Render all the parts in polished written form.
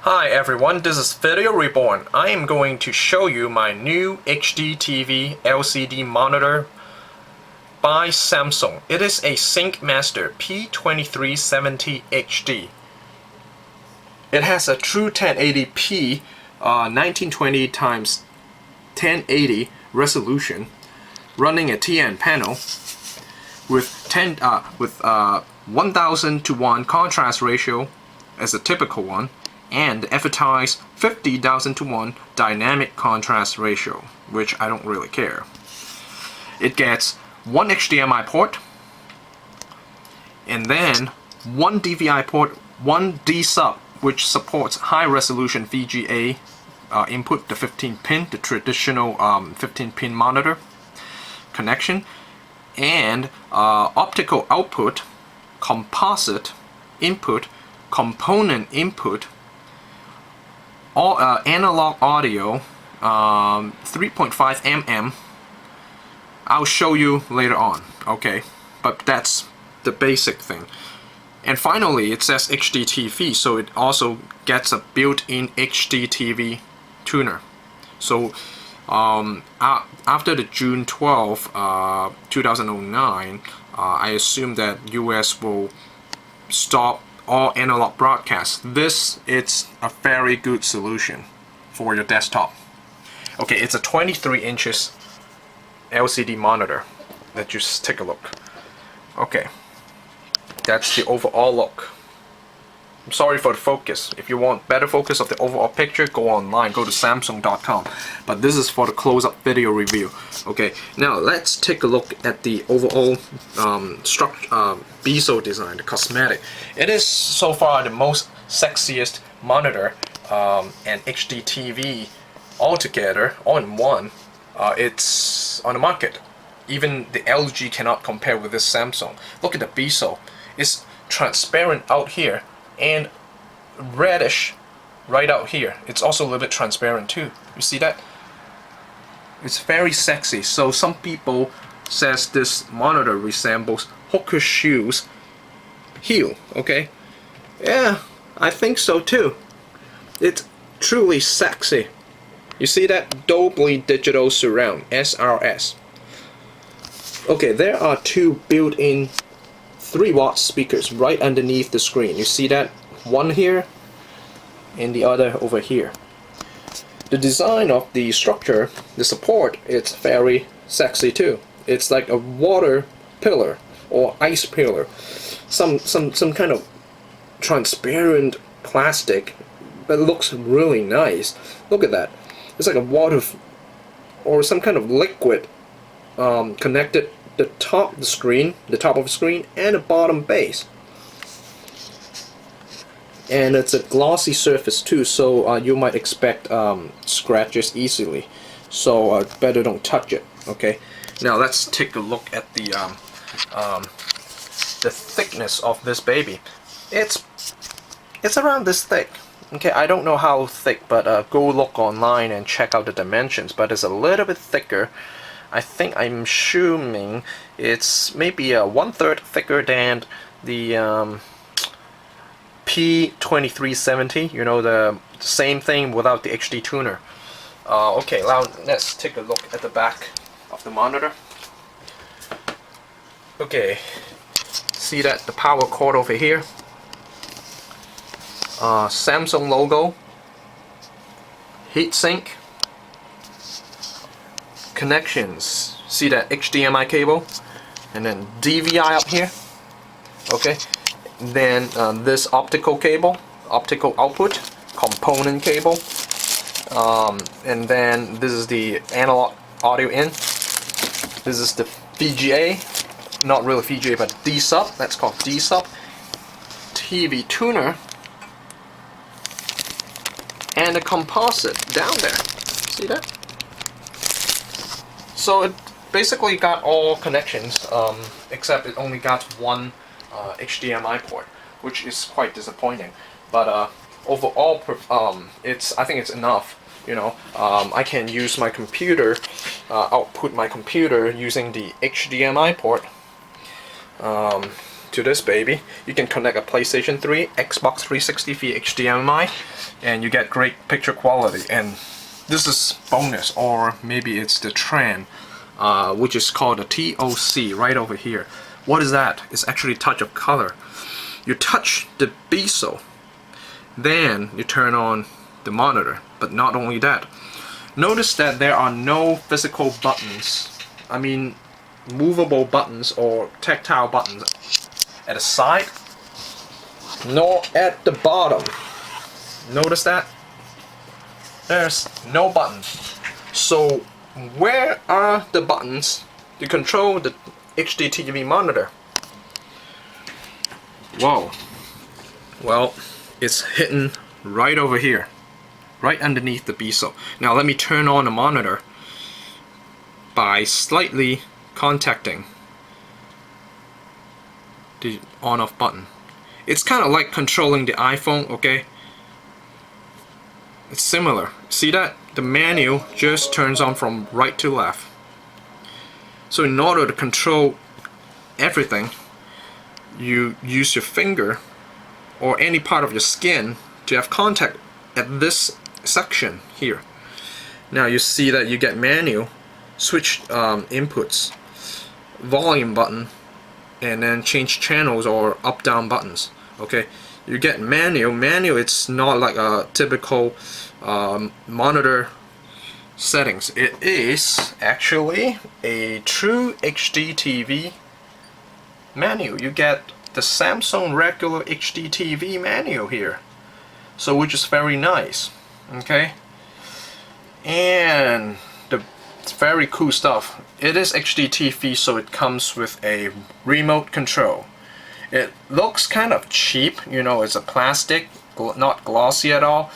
Hi everyone, this is Video Reborn. I am going to show you my new HD TV LCD monitor by Samsung. It is a SyncMaster P2370 HD. It has a true 1080p 1920 x 1080 resolution, running a TN panel with 1000:1 contrast ratio as a typical one, and advertise 50,000:1 dynamic contrast ratio, which I don't really care. It gets one HDMI port, and then one DVI port, one D-sub, which supports high-resolution VGA input, the 15-pin, the traditional 15-pin monitor connection, and optical output, composite input, component input, all analog audio, 3.5 mm. I'll show you later on, okay? But that's the basic thing. And finally, it says HD TV, so it also gets a built-in HD TV tuner. So after the June 12, 2009, I assume that US will stop all analog broadcasts. This is a very good solution for your desktop. Okay, it's a 23 inches LCD monitor. Let's just take a look. Okay, that's the overall look. I'm sorry for the focus. If you want better focus of the overall picture, go online, go to Samsung.com. But this is for the close-up video review. Okay, now let's take a look at the overall bezel design, the cosmetic. It is so far the most sexiest monitor and HD TV altogether, all in one. It's on the market. Even the LG cannot compare with this Samsung. Look at the bezel. It's transparent out here and reddish right out here. It's also a little bit transparent too. You see that? It's very sexy. So some people says this monitor resembles hooker shoes heel. Okay, yeah, I think so too. It's truly sexy. You see that? Dolby Digital Surround, SRS. Okay, there are two built-in 3-watt speakers right underneath the screen. You see that? One here and the other over here. The design of the structure, the support, it's very sexy too. It's like a water pillar or ice pillar. Some kind of transparent plastic, but it looks really nice. Look at that. It's like a water or some kind of liquid connected the top of the screen, and the bottom base. And it's a glossy surface too, so you might expect scratches easily. So better don't touch it. Okay. Now let's take a look at the thickness of this baby. It's around this thick. Okay, I don't know how thick, but go look online and check out the dimensions. But it's a little bit thicker. I'm assuming it's maybe 1/3 thicker than the P2370. You know, the same thing without the HD tuner. Okay, now let's take a look at the back of the monitor. Okay, see that the power cord over here? Samsung logo, heatsink, connections. See that HDMI cable, and then DVI up here. Okay, then this optical cable, optical output, component cable, and then this is the analog audio in. This is the VGA, not really VGA, but D-sub. That's called D-sub. TV tuner. And a composite down there. See that? So it basically got all connections, except it only got one HDMI port, which is quite disappointing. But overall, I think it's enough. You know, I can use my computer, output my computer using the HDMI port. to this baby. You can connect a PlayStation 3, Xbox 360 via HDMI, and you get great picture quality. And this is bonus, or maybe it's the trend, which is called a TOC right over here. What is that? It's actually touch of color. You touch the bezel, then you turn on the monitor. But not only that, notice that there are no physical buttons, I mean movable buttons or tactile buttons at the side, nor at the bottom. Notice that? There's no button. So where are the buttons to control the HD TV monitor? Whoa. Well, it's hidden right over here, right underneath the bezel. Now let me turn on the monitor by slightly contacting the on-off button. It's kind of like controlling the iPhone, okay? It's similar. See that? The menu just turns on from right to left. So in order to control everything, you use your finger or any part of your skin to have contact at this section here. Now you see that you get menu, switch inputs, volume button, and then change channels or up down buttons. Okay, you get menu. It's not like a typical monitor settings. It is actually a true HD TV menu. You get the Samsung regular HD TV menu here, so which is very nice. Okay, and it's very cool stuff. It is HD TV, so it comes with a remote control. It looks kind of cheap, you know, it's a plastic, not glossy at all,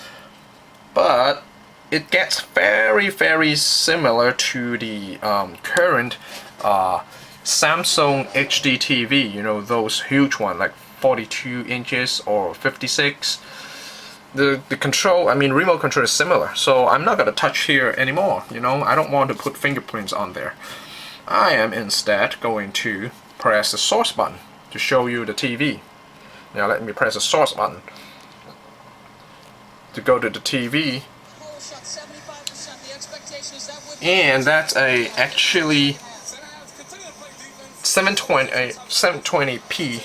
but it gets very similar to the current Samsung HD TV, you know, those huge ones like 42 inches or 56. The control, I mean remote control is similar, so I'm not going to touch here anymore, you know. I don't want to put fingerprints on there. I am instead going to press the source button to show you the TV. Now let me press the source button to go to the TV, and that's actually 720p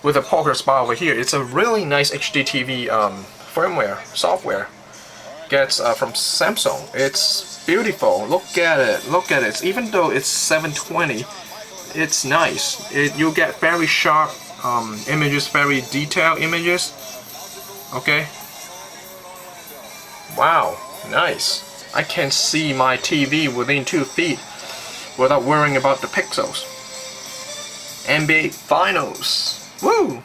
with a progress bar over here. It's a really nice HD TV firmware software. Gets from Samsung. It's beautiful. Look at it. Look at it. Even though it's 720, it's nice. You get very sharp images, very detailed images. Okay. Wow, nice. I can see my TV within 2 feet without worrying about the pixels. NBA Finals. Woo!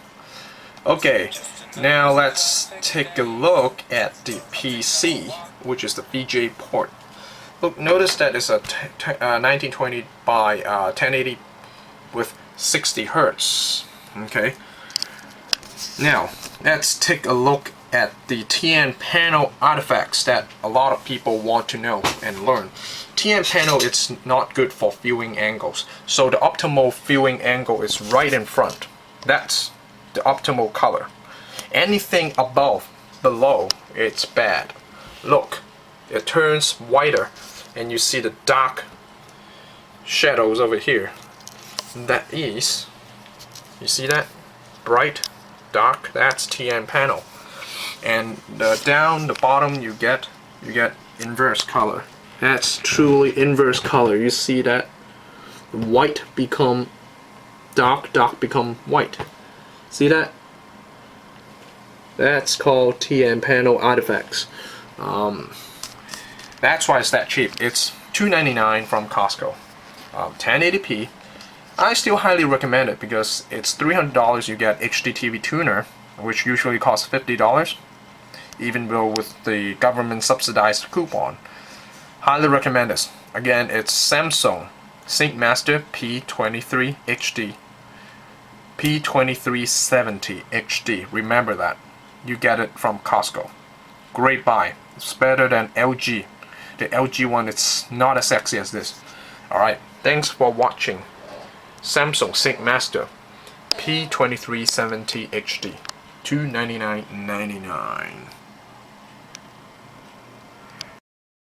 Okay, now let's take a look at the PC, which is the VGA port. Look, notice that it's a 1920 by 1080 with 60 Hertz. Okay. Now, let's take a look at the TN panel artifacts that a lot of people want to know and learn. TN panel, it's not good for viewing angles. So the optimal viewing angle is right in front. That's the optimal color. Anything above, below, it's bad. Look, it turns whiter and you see the dark shadows over here. That is, you see that? Bright, dark, that's TN panel. And down the bottom you get inverse color. That's truly inverse color. You see that? White become dark, dark become white. See that? That's called TN panel artifacts. That's why it's that cheap. It's $2.99 from Costco. 1080p. I still highly recommend it because it's $300. You get HD TV tuner, which usually costs $50, even though with the government subsidized coupon. Highly recommend this. Again, it's Samsung Sync Master P23 HD, P2370 HD. Remember that. You get it from Costco. Great buy. It's better than LG. The LG one, it's not as sexy as this. Alright, thanks for watching. Samsung Sync Master P2370 HD, $299.99.